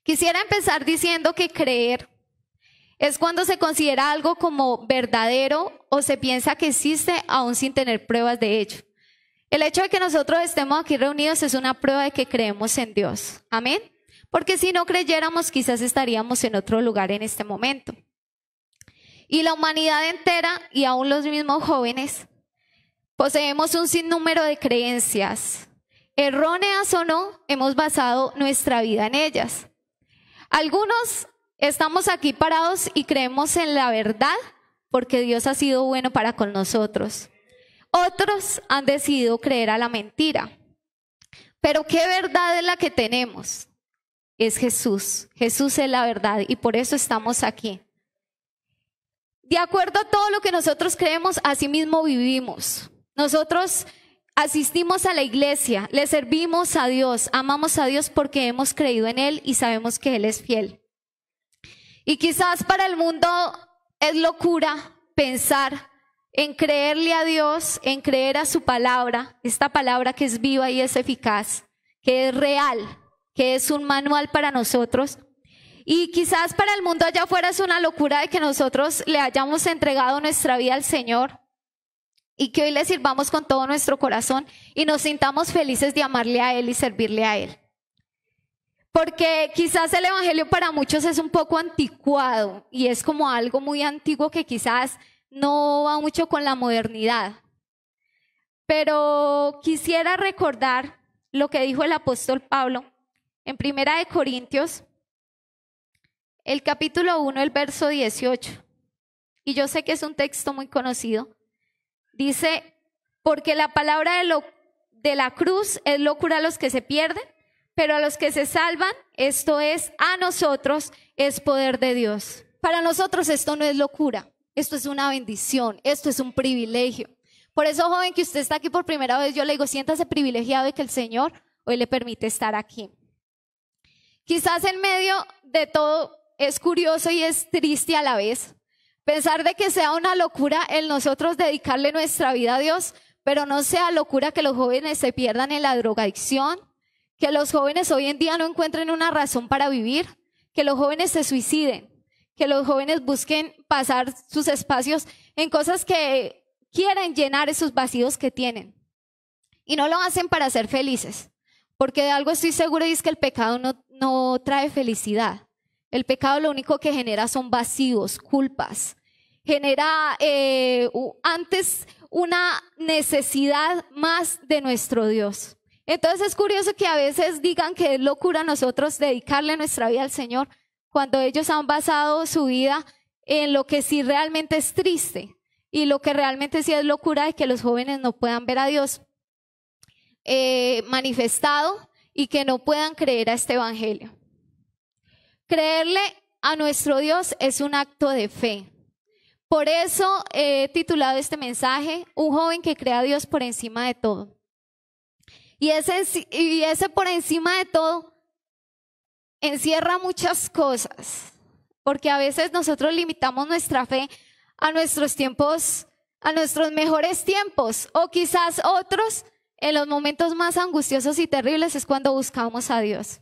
Quisiera empezar diciendo que creer es cuando se considera algo como verdadero o se piensa que existe aún sin tener pruebas de ello. El hecho de que nosotros estemos aquí reunidos es una prueba de que creemos en Dios. Amén. Porque si no creyéramos, quizás estaríamos en otro lugar en este momento. Y la humanidad entera, y aún los mismos jóvenes, poseemos un sinnúmero de creencias. Erróneas o no, hemos basado nuestra vida en ellas. Algunos estamos aquí parados y creemos en la verdad porque Dios ha sido bueno para con nosotros. Otros han decidido creer a la mentira. Pero ¿qué verdad es la que tenemos? Es Jesús. Jesús es la verdad y por eso estamos aquí. De acuerdo a todo lo que nosotros creemos, así mismo vivimos. Nosotros asistimos a la iglesia, le servimos a Dios, amamos a Dios porque hemos creído en Él y sabemos que Él es fiel. Y quizás para el mundo es locura pensar en creerle a Dios, en creer a su palabra, esta palabra que es viva y es eficaz, que es real, que es un manual para nosotros. Y quizás para el mundo allá afuera es una locura de que nosotros le hayamos entregado nuestra vida al Señor y que hoy le sirvamos con todo nuestro corazón y nos sintamos felices de amarle a Él y servirle a Él. Porque quizás el evangelio para muchos es un poco anticuado y es como algo muy antiguo que quizás no va mucho con la modernidad. Pero quisiera recordar lo que dijo el apóstol Pablo en 1 Corintios, el capítulo 1, el verso 18. Y yo sé que es un texto muy conocido. Dice, porque la palabra de la cruz es locura a los que se pierden, pero a los que se salvan, esto es, a nosotros, es poder de Dios. Para nosotros esto no es locura, esto es una bendición, esto es un privilegio. Por eso, joven, que usted está aquí por primera vez, yo le digo, siéntase privilegiado de que el Señor hoy le permite estar aquí. Quizás en medio de todo es curioso y es triste a la vez pensar de que sea una locura el nosotros dedicarle nuestra vida a Dios, pero no sea locura que los jóvenes se pierdan en la drogadicción, que los jóvenes hoy en día no encuentren una razón para vivir, que los jóvenes se suiciden, que los jóvenes busquen pasar sus espacios en cosas que quieren llenar esos vacíos que tienen. Y no lo hacen para ser felices, porque de algo estoy segura y es que el pecado no trae felicidad. El pecado lo único que genera son vacíos, culpas. Genera antes una necesidad más de nuestro Dios. Entonces es curioso que a veces digan que es locura nosotros dedicarle nuestra vida al Señor cuando ellos han basado su vida en lo que sí realmente es triste y lo que realmente sí es locura de que los jóvenes no puedan ver a Dios manifestado y que no puedan creer a este evangelio. Creerle a nuestro Dios es un acto de fe. Por eso he titulado este mensaje, un joven que cree a Dios por encima de todo. Y ese por encima de todo encierra muchas cosas, porque a veces nosotros limitamos nuestra fe a nuestros tiempos, a nuestros mejores tiempos, o quizás otros en los momentos más angustiosos y terribles es cuando buscamos a Dios.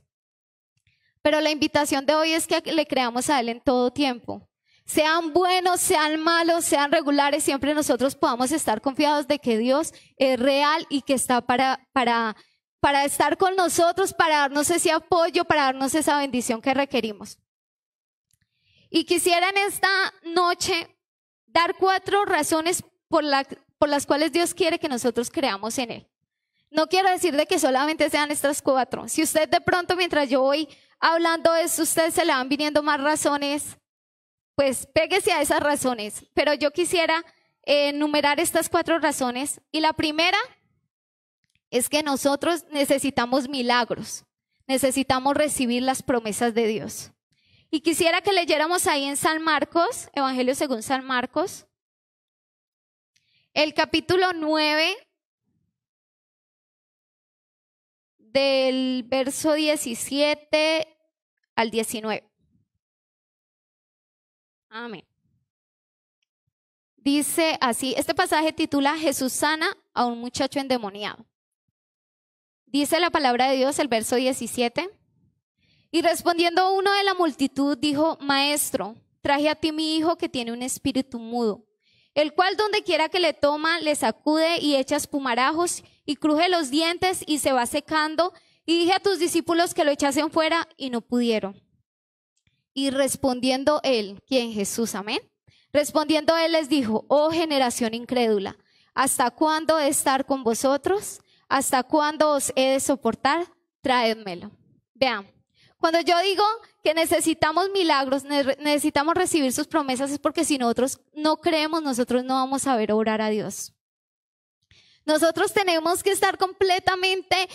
Pero la invitación de hoy es que le creamos a Él en todo tiempo. Sean buenos, sean malos, sean regulares, siempre nosotros podamos estar confiados de que Dios es real y que está para estar con nosotros, para darnos ese apoyo, para darnos esa bendición que requerimos. Y quisiera en esta noche dar 4 razones por las cuales Dios quiere que nosotros creamos en Él. No quiero decir de que solamente sean estas 4. Si usted de pronto mientras yo voy hablando de esto, usted se le van viniendo más razones, pues péguese a esas razones. Pero yo quisiera enumerar estas 4 razones. Y la primera es que nosotros necesitamos milagros. Necesitamos recibir las promesas de Dios. Y quisiera que leyéramos ahí en San Marcos, Evangelio según San Marcos, el capítulo 9, del verso 17 al 19. Amén. Dice así, este pasaje titula Jesús sana a un muchacho endemoniado. Dice la palabra de Dios, el verso 17. Y respondiendo uno de la multitud dijo: Maestro, traje a ti mi hijo que tiene un espíritu mudo, el cual donde quiera que le toma, le sacude y echa espumarajos y cruje los dientes y se va secando. Y dije a tus discípulos que lo echasen fuera y no pudieron. Y respondiendo él, ¿quién? Jesús, amén. Respondiendo él les dijo: Oh generación incrédula, ¿hasta cuándo he de estar con vosotros? ¿Hasta cuándo os he de soportar? Traédmelo. Vean, cuando yo digo que necesitamos milagros, necesitamos recibir sus promesas, es porque si nosotros no creemos, nosotros no vamos a ver obrar a Dios. Nosotros tenemos que estar completamente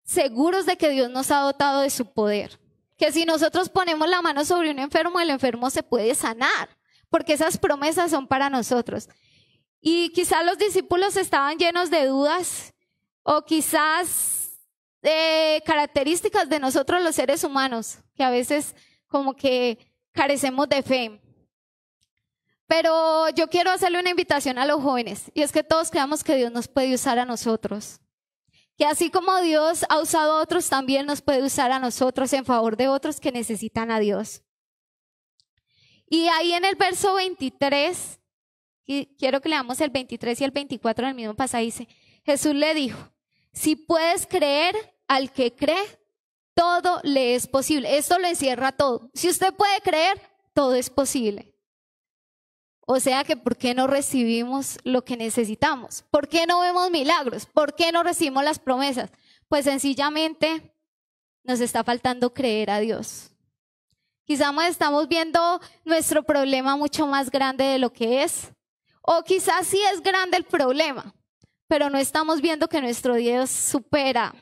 seguros de que Dios nos ha dotado de su poder. Que si nosotros ponemos la mano sobre un enfermo, el enfermo se puede sanar, porque esas promesas son para nosotros. Y quizás los discípulos estaban llenos de dudas, o quizás características de nosotros los seres humanos, que a veces como que carecemos de fe. Pero yo quiero hacerle una invitación a los jóvenes, y es que todos creamos que Dios nos puede usar a nosotros. Que así como Dios ha usado a otros, también nos puede usar a nosotros en favor de otros que necesitan a Dios. Y ahí en el verso 23, y quiero que leamos el 23 y el 24 en el mismo pasaje, dice: Jesús le dijo: si puedes creer, al que cree, todo le es posible. Esto lo encierra todo. Si usted puede creer, todo es posible. O sea que, ¿por qué no recibimos lo que necesitamos? ¿Por qué no vemos milagros? ¿Por qué no recibimos las promesas? Pues sencillamente nos está faltando creer a Dios. Quizás estamos viendo nuestro problema mucho más grande de lo que es. O quizás sí es grande el problema, pero no estamos viendo que nuestro Dios supera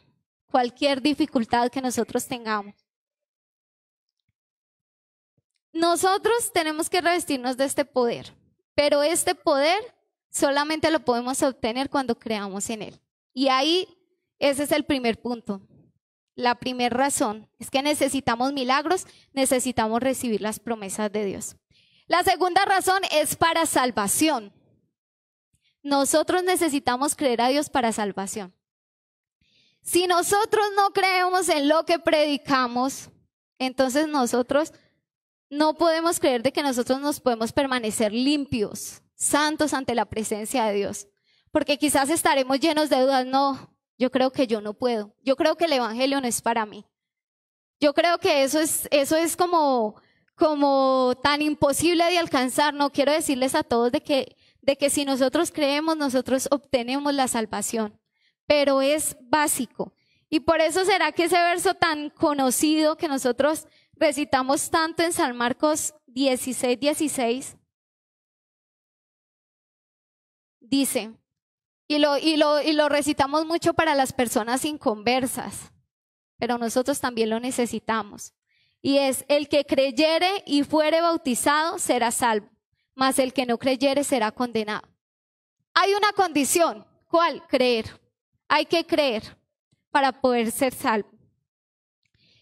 cualquier dificultad que nosotros tengamos. Nosotros tenemos que revestirnos de este poder, pero este poder solamente lo podemos obtener cuando creamos en Él. Y ahí, ese es el primer punto. La primera razón es que necesitamos milagros, necesitamos recibir las promesas de Dios. La segunda razón es para salvación. Nosotros necesitamos creer a Dios para salvación. Si nosotros no creemos en lo que predicamos, entonces nosotros no podemos creer de que nosotros nos podemos permanecer limpios, santos ante la presencia de Dios. Porque quizás estaremos llenos de dudas. No, yo creo que yo no puedo. Yo creo que el evangelio no es para mí. Yo creo que eso es como tan imposible de alcanzar. No quiero decirles a todos de que si nosotros creemos, nosotros obtenemos la salvación. Pero es básico. Y por eso será que ese verso tan conocido que nosotros recitamos tanto en San Marcos 16:16, dice, y lo recitamos mucho para las personas inconversas, pero nosotros también lo necesitamos. Y es: el que creyere y fuere bautizado será salvo, mas el que no creyere será condenado. Hay una condición. ¿Cuál? Creer. Hay que creer para poder ser salvo.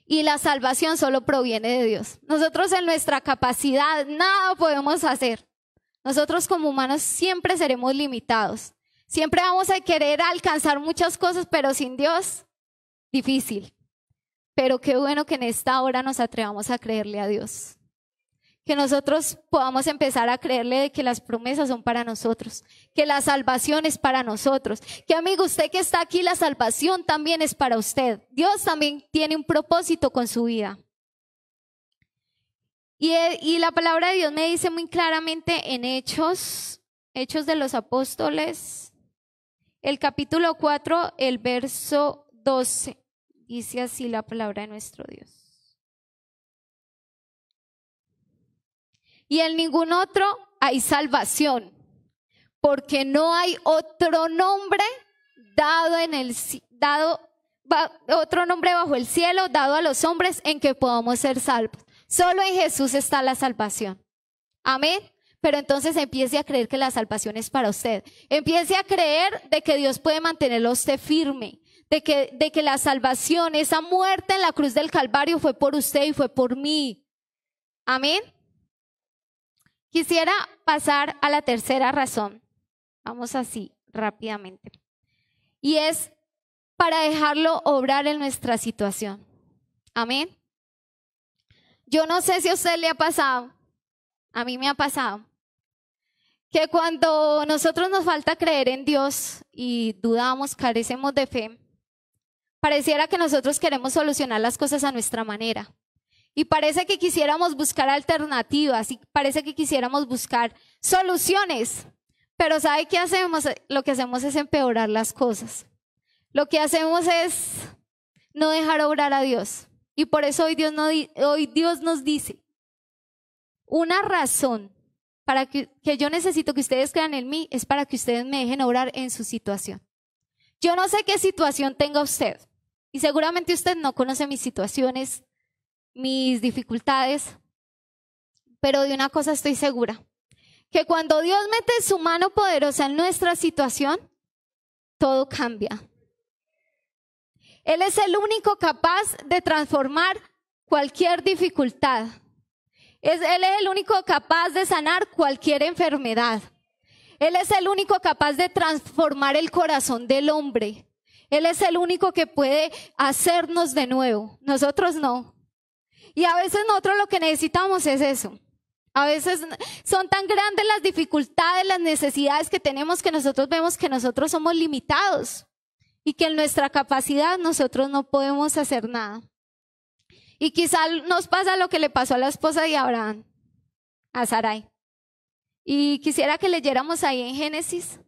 Y la salvación solo proviene de Dios. Nosotros en nuestra capacidad nada podemos hacer. Nosotros como humanos siempre seremos limitados. Siempre vamos a querer alcanzar muchas cosas, pero sin Dios, difícil. Pero qué bueno que en esta hora nos atrevamos a creerle a Dios. Que nosotros podamos empezar a creerle de que las promesas son para nosotros, que la salvación es para nosotros, que amigo, usted que está aquí, la salvación también es para usted. Dios también tiene un propósito con su vida. Y la palabra de Dios me dice muy claramente en Hechos de los Apóstoles, el capítulo 4, el verso 12, dice así la palabra de nuestro Dios. Y en ningún otro hay salvación, porque no hay otro nombre otro nombre bajo el cielo dado a los hombres en que podamos ser salvos. Solo en Jesús está la salvación. Amén. Pero entonces empiece a creer que la salvación es para usted. Empiece a creer de que Dios puede mantenerlo a usted firme, de que la salvación, esa muerte en la cruz del Calvario fue por usted y fue por mí. Amén. Quisiera pasar a la tercera razón. Vamos así, rápidamente. Y es para dejarlo obrar en nuestra situación. Amén. Yo no sé si a usted le ha pasado, a mí me ha pasado, que cuando nosotros nos falta creer en Dios y dudamos, carecemos de fe, pareciera que nosotros queremos solucionar las cosas a nuestra manera. Y parece que quisiéramos buscar alternativas y parece que quisiéramos buscar soluciones. Pero ¿sabe qué hacemos? Lo que hacemos es empeorar las cosas. Lo que hacemos es no dejar obrar a Dios. Y por eso hoy Dios nos dice una razón para que yo necesito que ustedes crean en mí es para que ustedes me dejen obrar en su situación. Yo no sé qué situación tenga usted y seguramente usted no conoce mis situaciones, mis dificultades, pero de una cosa estoy segura, que cuando Dios mete su mano poderosa en nuestra situación, todo cambia. Él es el único capaz de transformar cualquier dificultad. Él es el único capaz de sanar cualquier enfermedad. Él es el único capaz de transformar el corazón del hombre. Él es el único que puede hacernos de nuevo. Nosotros no. Y a veces nosotros lo que necesitamos es eso. A veces son tan grandes las dificultades, las necesidades que tenemos que nosotros vemos que nosotros somos limitados y que en nuestra capacidad nosotros no podemos hacer nada. Y quizá nos pasa lo que le pasó a la esposa de Abraham, a Sarai. Y quisiera que leyéramos ahí en Génesis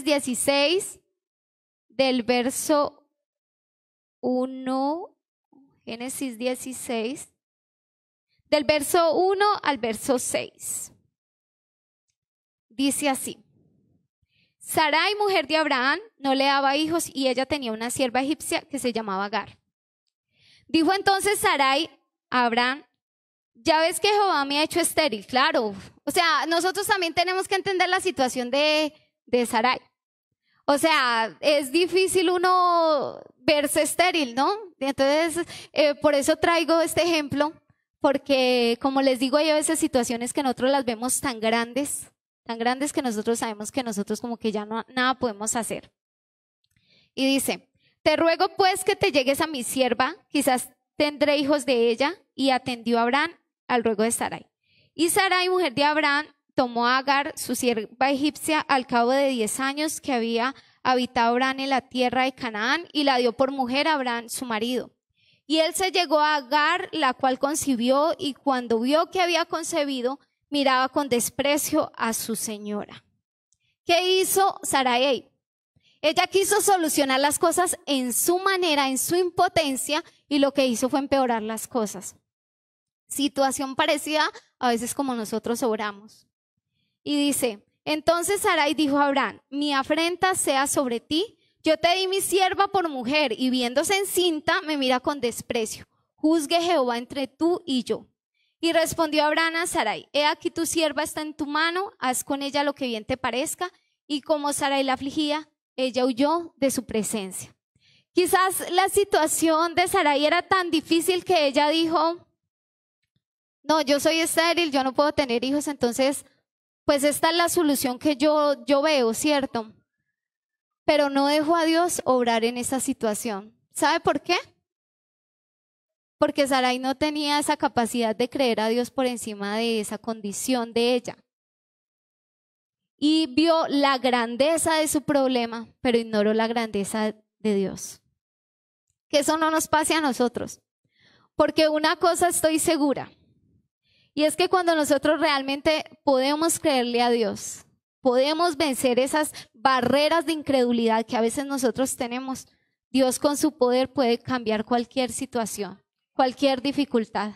16, del verso 1, Génesis 16, del verso 1 al verso 6. Dice así: Sarai, mujer de Abraham, no le daba hijos y ella tenía una sierva egipcia que se llamaba Agar. Dijo entonces Sarai a Abraham: ya ves que Jehová me ha hecho estéril. Claro, o sea, nosotros también tenemos que entender la situación de Sarai. O sea, es difícil uno verse estéril, ¿no? Entonces, por eso traigo este ejemplo, porque como les digo, hay a veces situaciones que nosotros las vemos tan grandes que nosotros sabemos que nosotros como que ya no, nada podemos hacer. Y dice: te ruego pues que te llegues a mi sierva, quizás tendré hijos de ella. Y atendió Abraham al ruego de Sarai. Y Sarai, mujer de Abraham, tomó a Agar, su sierva egipcia, al cabo de 10 años que había habitado Abraham en la tierra de Canaán, y la dio por mujer a Abraham, su marido. Y él se llegó a Agar, la cual concibió, y cuando vio que había concebido, miraba con desprecio a su señora. ¿Qué hizo Sarai? Ella quiso solucionar las cosas en su manera, en su impotencia, y lo que hizo fue empeorar las cosas. Situación parecida a veces como nosotros obramos. Y dice: entonces Sarai dijo a Abraham: mi afrenta sea sobre ti, yo te di mi sierva por mujer, y viéndose encinta me mira con desprecio. Juzgue Jehová entre tú y yo. Y respondió Abraham a Sarai: he aquí tu sierva está en tu mano, haz con ella lo que bien te parezca. Y como Sarai la afligía, ella huyó de su presencia. Quizás la situación de Sarai era tan difícil que ella dijo: no, yo soy estéril, yo no puedo tener hijos, entonces pues esta es la solución que yo veo, ¿cierto? Pero no dejó a Dios obrar en esa situación. ¿Sabe por qué? Porque Sarai no tenía esa capacidad de creer a Dios por encima de esa condición de ella. Y vio la grandeza de su problema, pero ignoró la grandeza de Dios. Que eso no nos pase a nosotros. Porque una cosa estoy segura, y es que cuando nosotros realmente podemos creerle a Dios, podemos vencer esas barreras de incredulidad que a veces nosotros tenemos, Dios con su poder puede cambiar cualquier situación, cualquier dificultad.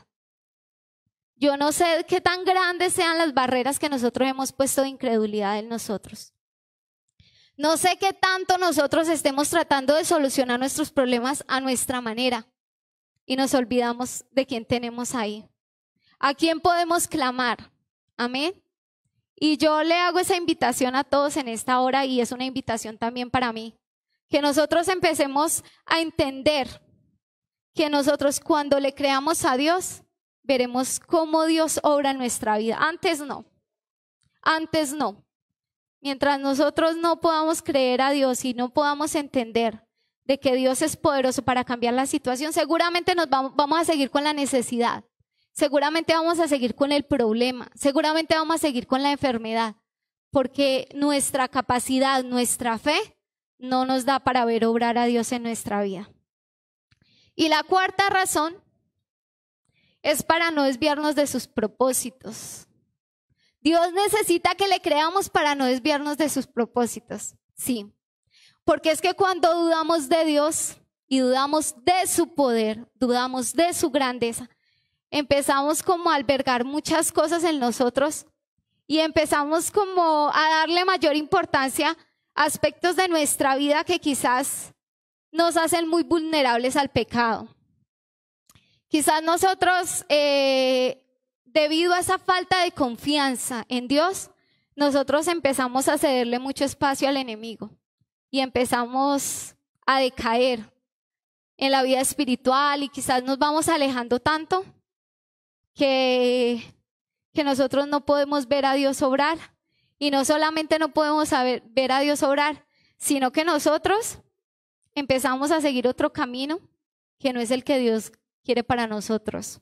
Yo no sé qué tan grandes sean las barreras que nosotros hemos puesto de incredulidad en nosotros. No sé qué tanto nosotros estemos tratando de solucionar nuestros problemas a nuestra manera y nos olvidamos de quién tenemos ahí. ¿A quién podemos clamar? Amén. Y yo le hago esa invitación a todos en esta hora, y es una invitación también para mí, que nosotros empecemos a entender que nosotros cuando le creamos a Dios, veremos cómo Dios obra en nuestra vida. Antes no. Mientras nosotros no podamos creer a Dios y no podamos entender de que Dios es poderoso para cambiar la situación, seguramente vamos a seguir con la necesidad, seguramente vamos a seguir con el problema, seguramente vamos a seguir con la enfermedad, porque nuestra capacidad, nuestra fe no nos da para ver obrar a Dios en nuestra vida. Y la cuarta razón es para no desviarnos de sus propósitos. Dios necesita que le creamos para no desviarnos de sus propósitos. Sí, porque es que cuando dudamos de Dios y dudamos de su poder, dudamos de su grandeza, empezamos como a albergar muchas cosas en nosotros y empezamos como a darle mayor importancia a aspectos de nuestra vida que quizás nos hacen muy vulnerables al pecado. Quizás nosotros, debido a esa falta de confianza en Dios, nosotros empezamos a cederle mucho espacio al enemigo y empezamos a decaer en la vida espiritual y quizás nos vamos alejando tanto que nosotros no podemos ver a Dios obrar. Y no solamente no podemos ver a Dios obrar, sino que nosotros empezamos a seguir otro camino que no es el que Dios quiere para nosotros.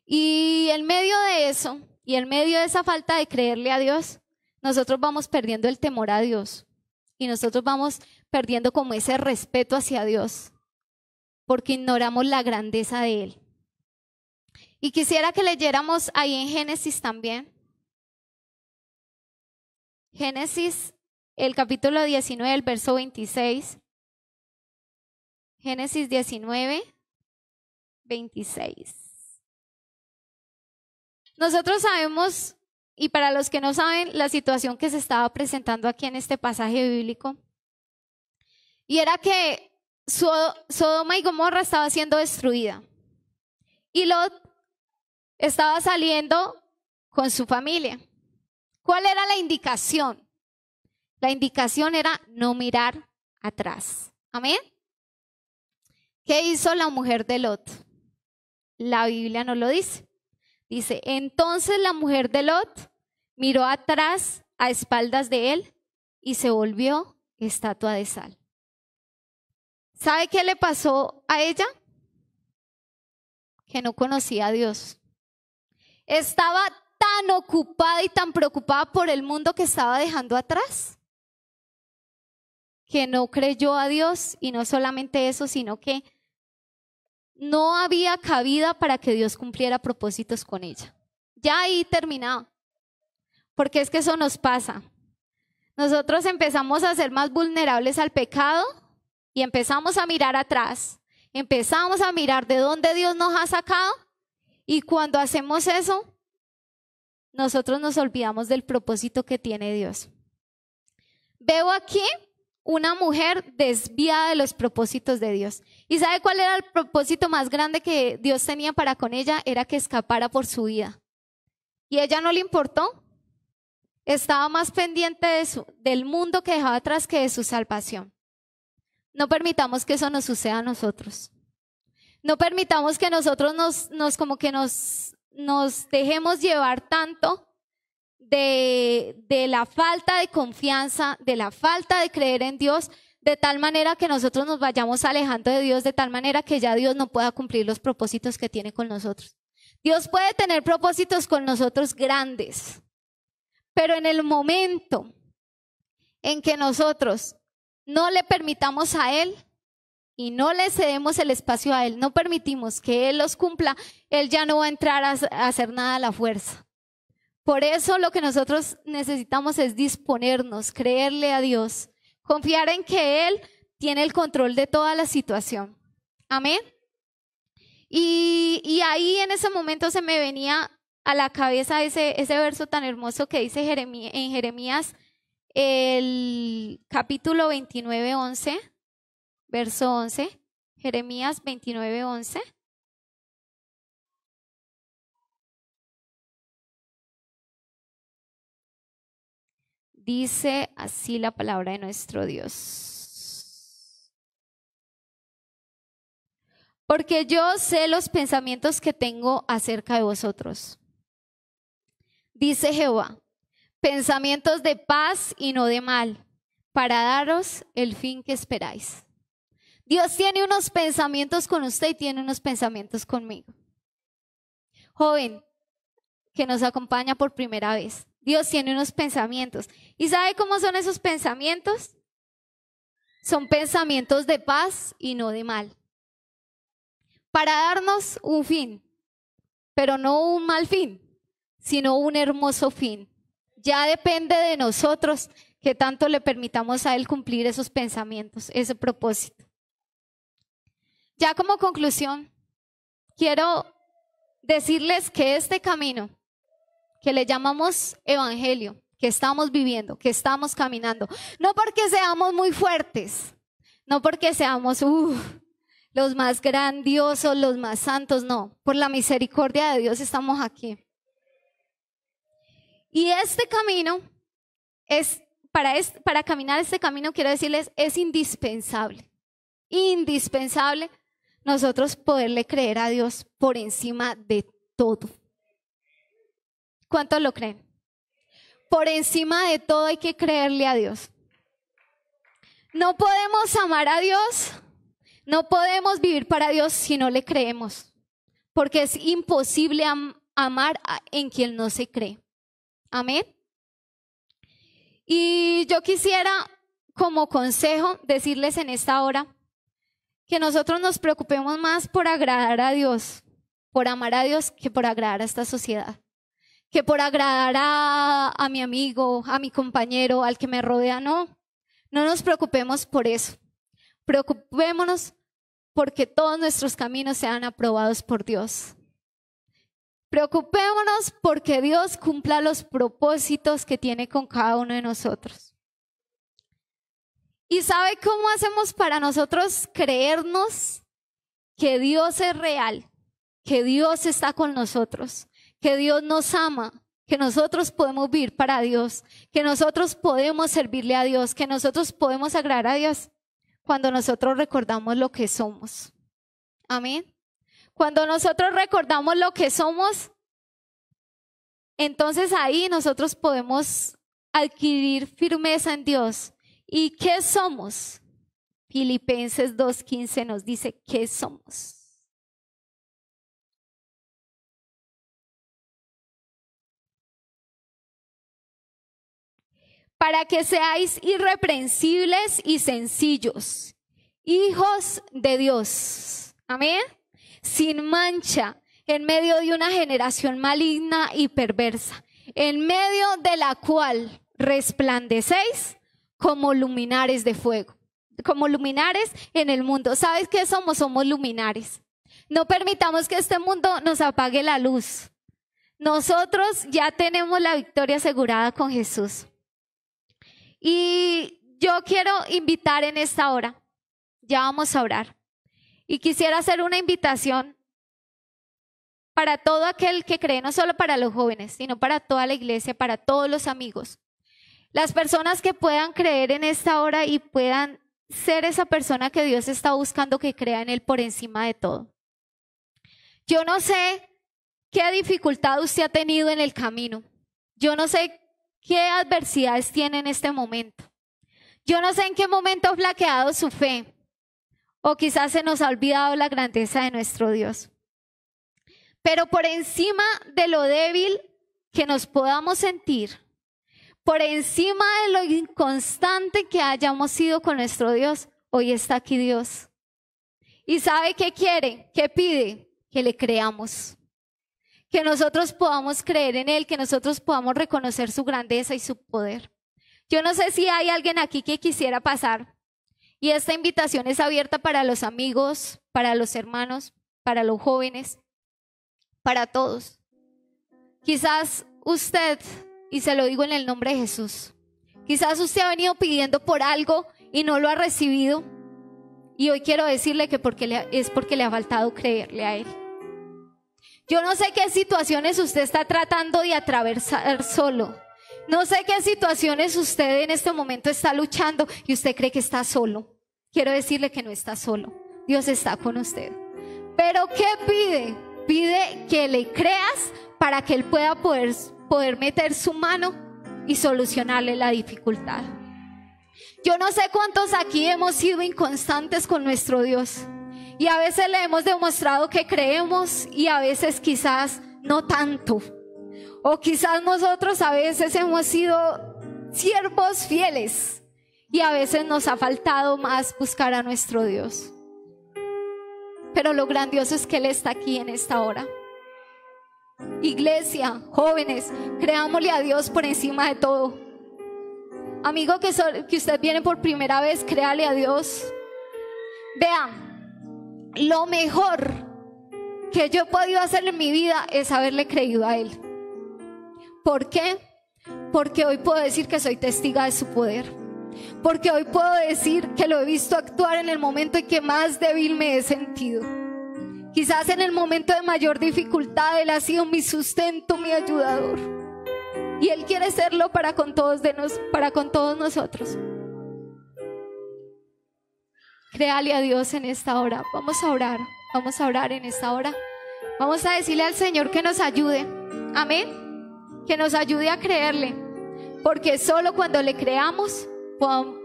Y en medio de eso, y en medio de esa falta de creerle a Dios, nosotros vamos perdiendo el temor a Dios. Y nosotros vamos perdiendo como ese respeto hacia Dios, porque ignoramos la grandeza de Él. Y quisiera que leyéramos ahí en Génesis también. Génesis, el capítulo 19, el verso 26. Génesis 19, 26. Nosotros sabemos, y para los que no saben, la situación que se estaba presentando aquí en este pasaje bíblico, y era que Sodoma y Gomorra estaba siendo destruida, y Lot estaba saliendo con su familia. ¿Cuál era la indicación? La indicación era no mirar atrás. ¿Amén? ¿Qué hizo la mujer de Lot? La Biblia no lo dice. Dice, entonces la mujer de Lot miró atrás a espaldas de él y se volvió estatua de sal. ¿Sabe qué le pasó a ella? Que no conocía a Dios. Estaba tan ocupada y tan preocupada por el mundo que estaba dejando atrás, que no creyó a Dios, y no solamente eso, sino que no había cabida para que Dios cumpliera propósitos con ella. Ya ahí terminaba, porque es que eso nos pasa. Nosotros empezamos a ser más vulnerables al pecado y empezamos a mirar atrás, empezamos a mirar de dónde Dios nos ha sacado, y cuando hacemos eso, nosotros nos olvidamos del propósito que tiene Dios. Veo aquí una mujer desviada de los propósitos de Dios. ¿Y sabe cuál era el propósito más grande que Dios tenía para con ella? Era que escapara por su vida. Y a ella no le importó. Estaba más pendiente del mundo que dejaba atrás que de su salvación. No permitamos que eso nos suceda a nosotros. No permitamos que nosotros nos dejemos llevar tanto de la falta de confianza, de la falta de creer en Dios, de tal manera que nosotros nos vayamos alejando de Dios, de tal manera que ya Dios no pueda cumplir los propósitos que tiene con nosotros. Dios puede tener propósitos con nosotros grandes, pero en el momento en que nosotros no le permitamos a Él y no le cedemos el espacio a Él, no permitimos que Él los cumpla, Él ya no va a entrar a hacer nada a la fuerza. Por eso lo que nosotros necesitamos es disponernos, creerle a Dios, confiar en que Él tiene el control de toda la situación. Amén. Y ahí en ese momento se me venía a la cabeza ese verso tan hermoso que dice en Jeremías, el capítulo 29, 11, verso 11, Jeremías 29, 11. Dice así la palabra de nuestro Dios. Porque yo sé los pensamientos que tengo acerca de vosotros, dice Jehová, pensamientos de paz y no de mal, para daros el fin que esperáis. Dios tiene unos pensamientos con usted y tiene unos pensamientos conmigo. Joven que nos acompaña por primera vez, Dios tiene unos pensamientos. ¿Y sabe cómo son esos pensamientos? Son pensamientos de paz y no de mal. Para darnos un fin, pero no un mal fin, sino un hermoso fin. Ya depende de nosotros que tanto le permitamos a Él cumplir esos pensamientos, ese propósito. Ya como conclusión, quiero decirles que este camino que le llamamos evangelio, que estamos viviendo, que estamos caminando, no porque seamos muy fuertes, no porque seamos los más grandiosos, los más santos, no, por la misericordia de Dios estamos aquí. Y este camino es, para caminar este camino, quiero decirles, es indispensable nosotros poderle creer a Dios por encima de todo. ¿Cuántos lo creen? Por encima de todo hay que creerle a Dios. No podemos amar a Dios, no podemos vivir para Dios si no le creemos, porque es imposible amar en quien no se cree. Amén. Y yo quisiera, como consejo, decirles en esta hora que nosotros nos preocupemos más por agradar a Dios, por amar a Dios, que por agradar a esta sociedad, que por agradar a mi amigo, a mi compañero, al que me rodea. No nos preocupemos por eso. Preocupémonos porque todos nuestros caminos sean aprobados por Dios. Preocupémonos porque Dios cumpla los propósitos que tiene con cada uno de nosotros. ¿Y sabe cómo hacemos para nosotros creernos que Dios es real, que Dios está con nosotros, que Dios nos ama, que nosotros podemos vivir para Dios, que nosotros podemos servirle a Dios, que nosotros podemos agradar a Dios? Cuando nosotros recordamos lo que somos. Amén. Cuando nosotros recordamos lo que somos, entonces ahí nosotros podemos adquirir firmeza en Dios. ¿Y qué somos? Filipenses 2:15 nos dice ¿qué somos? Para que seáis irreprensibles y sencillos, hijos de Dios. Amén. Sin mancha, en medio de una generación maligna y perversa, en medio de la cual resplandecéis como luminares de fuego, como luminares en el mundo. ¿Sabes qué somos? Somos luminares. No permitamos que este mundo nos apague la luz. Nosotros ya tenemos la victoria asegurada con Jesús. Y yo quiero invitar en esta hora, ya vamos a orar, y quisiera hacer una invitación para todo aquel que cree, no solo para los jóvenes, sino para toda la iglesia, para todos los amigos. Las personas que puedan creer en esta hora y puedan ser esa persona que Dios está buscando, que crea en Él por encima de todo. Yo no sé qué dificultad usted ha tenido en el camino. Yo no sé qué adversidades tiene en este momento. Yo no sé en qué momento ha flaqueado su fe. O quizás se nos ha olvidado la grandeza de nuestro Dios. Pero por encima de lo débil que nos podamos sentir, por encima de lo inconstante que hayamos sido con nuestro Dios, hoy está aquí Dios. ¿Y sabe qué quiere? ¿Qué pide? Que le creamos. Que nosotros podamos creer en Él, que nosotros podamos reconocer su grandeza y su poder. Yo no sé si hay alguien aquí que quisiera pasar. Y esta invitación es abierta para los amigos, para los hermanos, para los jóvenes, para todos. Quizás usted, y se lo digo en el nombre de Jesús, quizás usted ha venido pidiendo por algo y no lo ha recibido. Y hoy quiero decirle que es porque le ha faltado creerle a Él. Yo no sé qué situaciones usted está tratando de atravesar solo. No sé qué situaciones usted en este momento está luchando y usted cree que está solo. Quiero decirle que no está solo. Dios está con usted. Pero ¿qué pide? Pide que le creas para que Él pueda poder meter su mano y solucionarle la dificultad. Yo no sé cuántos aquí hemos sido inconstantes con nuestro Dios. Y a veces le hemos demostrado que creemos y a veces quizás no tanto. O quizás nosotros a veces hemos sido siervos fieles y a veces nos ha faltado más buscar a nuestro Dios. Pero lo grandioso es que Él está aquí en esta hora. Iglesia, jóvenes, creámosle a Dios por encima de todo. Amigo que usted viene por primera vez, créale a Dios. Vean, lo mejor que yo he podido hacer en mi vida es haberle creído a Él. ¿Por qué? Porque hoy puedo decir que soy testiga de su poder. Porque hoy puedo decir que lo he visto actuar en el momento en que más débil me he sentido. Quizás en el momento de mayor dificultad Él ha sido mi sustento, mi ayudador. Y Él quiere serlo para con todos nosotros. Créale a Dios en esta hora. Vamos a orar en esta hora. Vamos a decirle al Señor que nos ayude. Amén. Que nos ayude a creerle. Porque solo cuando le creamos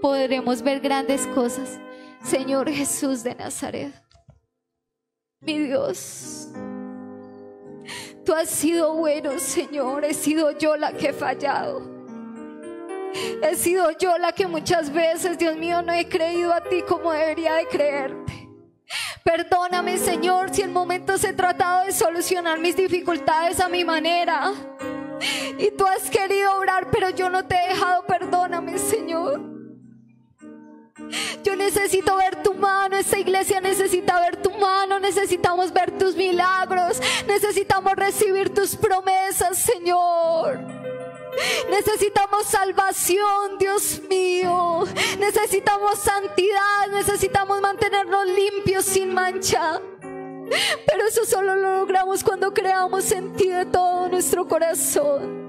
podremos ver grandes cosas. Señor Jesús de Nazaret, mi Dios, tú has sido bueno, Señor. He sido yo la que he fallado. He sido yo la que muchas veces, Dios mío, no he creído a ti como debería de creerte. Perdóname, Señor, si en momentos he tratado de solucionar mis dificultades a mi manera y tú has querido obrar, pero yo no te he dejado. Perdóname, Señor. Yo necesito ver tu mano. Esta iglesia necesita ver tu mano. Necesitamos ver tus milagros. Necesitamos recibir tus promesas, Señor. Necesitamos salvación, Dios mío. Necesitamos santidad. Necesitamos mantenernos limpios, sin mancha. Pero eso solo lo logramos cuando creamos en ti de todo nuestro corazón.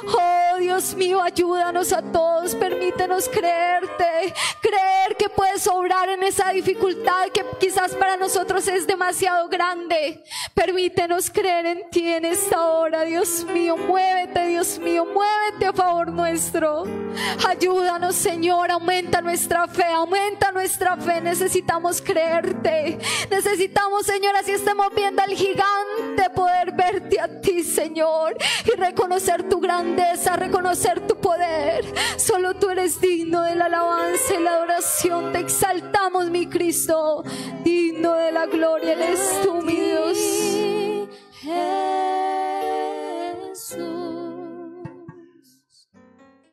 Oh Dios mío, ayúdanos a todos. Permítenos creerte, creer que puedes obrar en esa dificultad que quizás para nosotros es demasiado grande. Permítenos creer en ti en esta hora. Dios mío, muévete, Dios mío, muévete a favor nuestro. Ayúdanos, Señor, aumenta nuestra fe, aumenta nuestra fe. Necesitamos creerte. Necesitamos, Señor, así estemos viendo al gigante, poder verte a ti, Señor, y reconocer tu grandeza, reconocer tu poder. Solo tú eres digno de la alabanza y la adoración. Te exaltamos, mi Cristo, digno de la gloria eres tú, mi Dios.